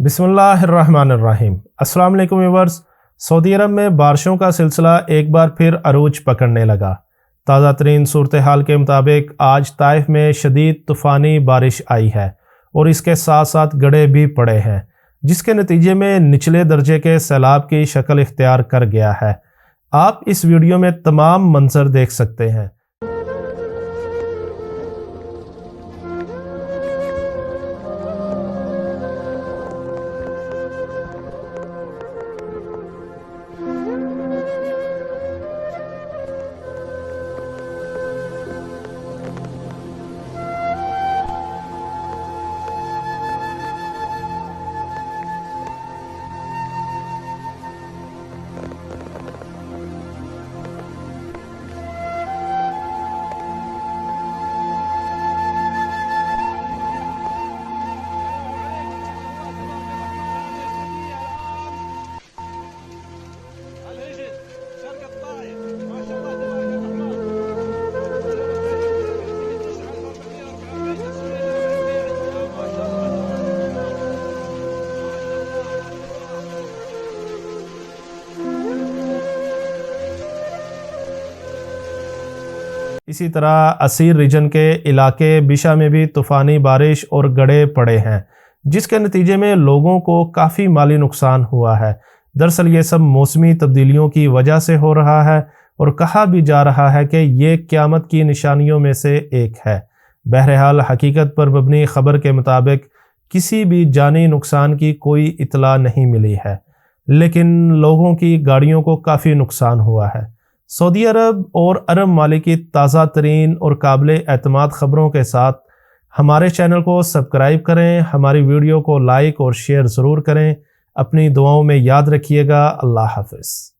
बिस्मिल्लाहिर्रहमानिर्रहीम। अस्सलाम वालेकुम व्यूअर्स। सऊदी अरब में बारिशों का सिलसिला एक बार फिर अरूज पकड़ने लगा। ताज़ा तरीन सूरत हाल के मुताबिक आज ताइफ में शदीद तूफ़ानी बारिश आई है और इसके साथ साथ गड़े भी पड़े हैं, जिसके नतीजे में निचले दर्जे के सैलाब की शक्ल इख्तियार कर गया है। आप इस वीडियो में तमाम मंजर देख सकते हैं। इसी तरह असीर रीजन के इलाके बिशा में भी तूफ़ानी बारिश और गड़े पड़े हैं, जिसके नतीजे में लोगों को काफ़ी माली नुकसान हुआ है। दरअसल ये सब मौसमी तब्दीलियों की वजह से हो रहा है और कहा भी जा रहा है कि ये क़यामत की निशानियों में से एक है। बहरहाल हकीकत पर मबनी खबर के मुताबिक किसी भी जानी नुकसान की कोई इतला नहीं मिली है, लेकिन लोगों की गाड़ियों को काफ़ी नुकसान हुआ है। सऊदी अरब और अरब मालिक की ताज़ा तरीन और काबिल एतमाद ख़बरों के साथ हमारे चैनल को सब्सक्राइब करें, हमारी वीडियो को लाइक और शेयर ज़रूर करें। अपनी दुआओं में याद रखिएगा। अल्लाह हाफ़िज़।